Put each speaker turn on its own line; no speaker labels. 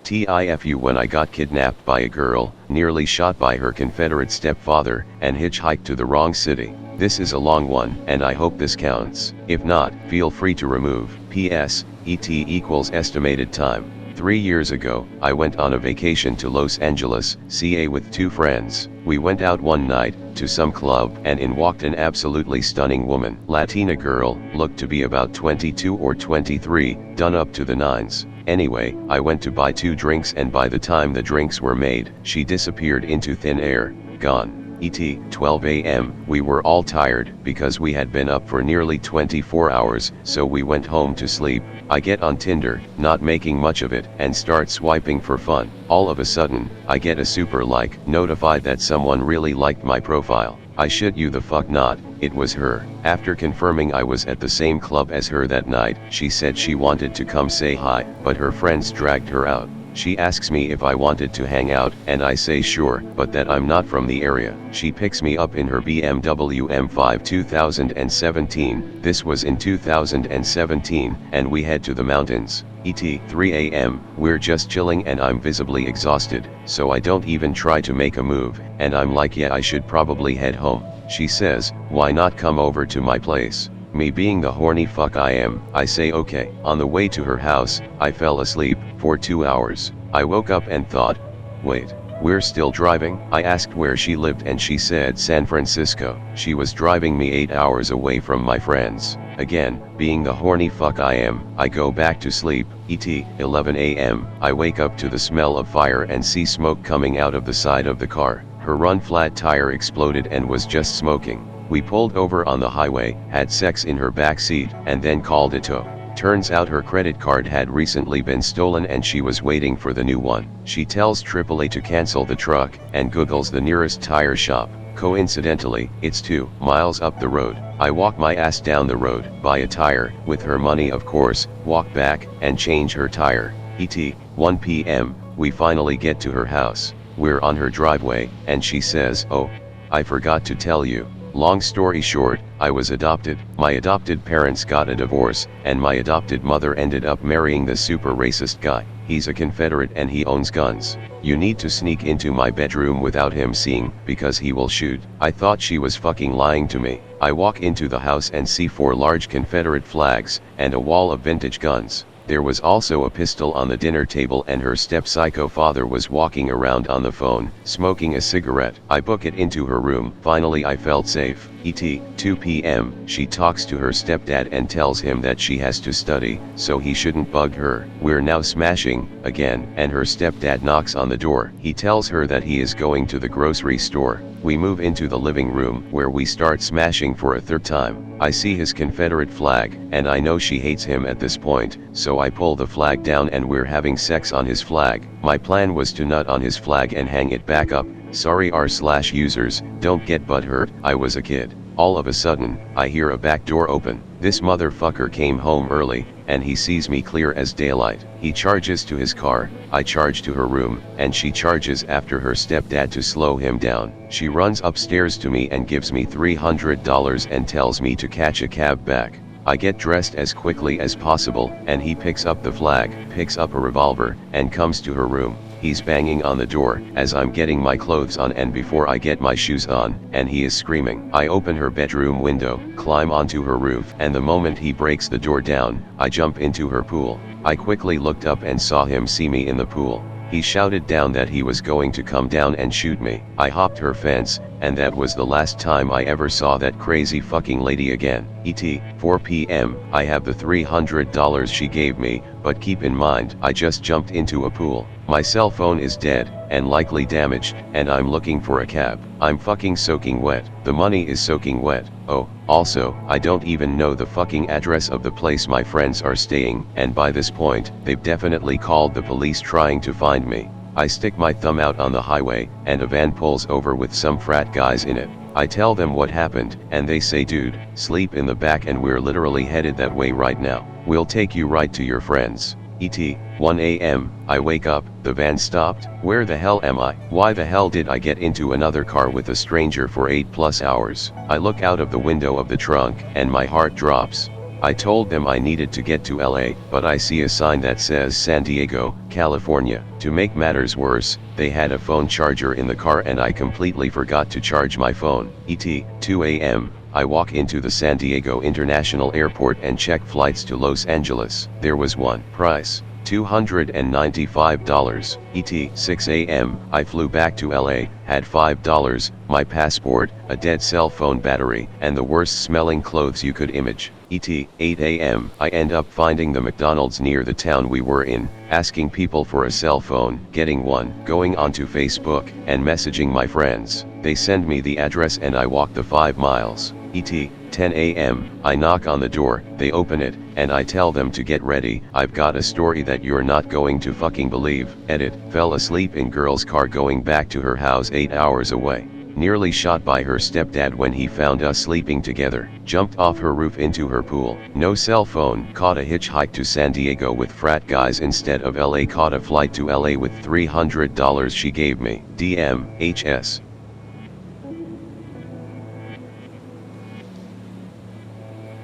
TIFU when I got kidnapped by a girl, nearly shot by her Confederate stepfather, and hitchhiked to the wrong city. This is a long one, and I hope this counts. If not, feel free to remove. PS, ET equals estimated time. 3 years ago, I went on a vacation to Los Angeles, CA with 2 friends. We went out one night, to some club, and in walked an absolutely stunning woman. Latina girl, looked to be about 22 or 23, done up to the nines. Anyway, I went to buy 2 drinks, and by the time the drinks were made, she disappeared into thin air, gone. ET, 12 a.m, we were all tired, because we had been up for nearly 24 hours, so we went home to sleep. I get on Tinder, not making much of it, and start swiping for fun. All of a sudden, I get a super like, notified that someone really liked my profile. I shit you the fuck not, it was her. After confirming I was at the same club as her that night, she said she wanted to come say hi, but her friends dragged her out. She asks me if I wanted to hang out, and I say sure, but that I'm not from the area. She picks me up in her BMW M5 2017, this was in 2017, and we head to the mountains. ET, 3 a.m, we're just chilling and I'm visibly exhausted, so I don't even try to make a move, and I'm like, yeah, I should probably head home. She says, why not come over to my place? Me being the horny fuck I am, I say okay. On the way to her house, I fell asleep for 2 hours. I woke up and thought, wait, we're still driving? I asked where she lived and she said San Francisco. She was driving me 8 hours away from my friends. Again, being the horny fuck I am, I go back to sleep. ET, 11 a.m, I wake up to the smell of fire and see smoke coming out of the side of the car. Her run flat tire exploded and was just smoking. We pulled over on the highway, had sex in her back seat, and then called a tow. Turns out her credit card had recently been stolen and she was waiting for the new one. She tells AAA to cancel the truck, and Googles the nearest tire shop. Coincidentally, it's 2 miles up the road. I walk my ass down the road, buy a tire, with her money of course, walk back, and change her tire. ET, 1 p.m, we finally get to her house. We're on her driveway, and she says, oh, I forgot to tell you. Long story short, I was adopted. My adopted parents got a divorce, and my adopted mother ended up marrying the super racist guy. He's a Confederate and he owns guns. You need to sneak into my bedroom without him seeing, because he will shoot. I thought she was fucking lying to me. I walk into the house and see 4 large Confederate flags, and a wall of vintage guns. There was also a pistol on the dinner table, and her step-psycho father was walking around on the phone, smoking a cigarette. I book it into her room. Finally I felt safe. ET, 2 p.m, she talks to her stepdad and tells him that she has to study, so he shouldn't bug her. We're now smashing, again, and her stepdad knocks on the door. He tells her that he is going to the grocery store. We move into the living room, where we start smashing for a 3rd time. I see his Confederate flag, and I know she hates him at this point, so I pull the flag down and we're having sex on his flag. My plan was to nut on his flag and hang it back up. Sorry r/users, don't get butthurt, I was a kid. All of a sudden, I hear a back door open. This motherfucker came home early, and he sees me clear as daylight. He charges to his car, I charge to her room, and she charges after her stepdad to slow him down. She runs upstairs to me and gives me $300 and tells me to catch a cab back. I get dressed as quickly as possible, and he picks up the flag, picks up a revolver, and comes to her room. He's banging on the door, as I'm getting my clothes on and before I get my shoes on, and he is screaming. I open her bedroom window, climb onto her roof, and the moment he breaks the door down, I jump into her pool. I quickly looked up and saw him see me in the pool. He shouted down that he was going to come down and shoot me. I hopped her fence, and that was the last time I ever saw that crazy fucking lady again. ET, 4 p.m, I have the $300 she gave me, but keep in mind, I just jumped into a pool. My cell phone is dead, and likely damaged, and I'm looking for a cab. I'm fucking soaking wet. The money is soaking wet. Oh, also, I don't even know the fucking address of the place my friends are staying, and by this point, they've definitely called the police trying to find me. I stick my thumb out on the highway, and a van pulls over with some frat guys in it. I tell them what happened, and they say, dude, sleep in the back and we're literally headed that way right now. We'll take you right to your friends. ET, 1 a.m, I wake up, the van stopped. Where the hell am I? Why the hell did I get into another car with a stranger for 8+ hours? I look out of the window of the trunk, and my heart drops. I told them I needed to get to LA, but I see a sign that says San Diego, California. To make matters worse, they had a phone charger in the car and I completely forgot to charge my phone. ET, 2 a.m. I walk into the San Diego International Airport and check flights to Los Angeles. There was one. Price, $295. ET, 6 a.m. I flew back to LA, had $5, my passport, a dead cell phone battery, and the worst smelling clothes you could image. ET, 8 a.m. I end up finding the McDonald's near the town we were in, asking people for a cell phone, getting one, going onto Facebook, and messaging my friends. They send me the address and I walk the 5 miles. ET, 10 a.m. I knock on the door, they open it, and I tell them to get ready. I've got a story that you're not going to fucking believe. Edit, fell asleep in girl's car going back to her house 8 hours away. Nearly shot by her stepdad when he found us sleeping together. Jumped off her roof into her pool. No cell phone. Caught a hitchhike to San Diego with frat guys instead of LA. Caught a flight to LA with $300 she gave me. DM, HS.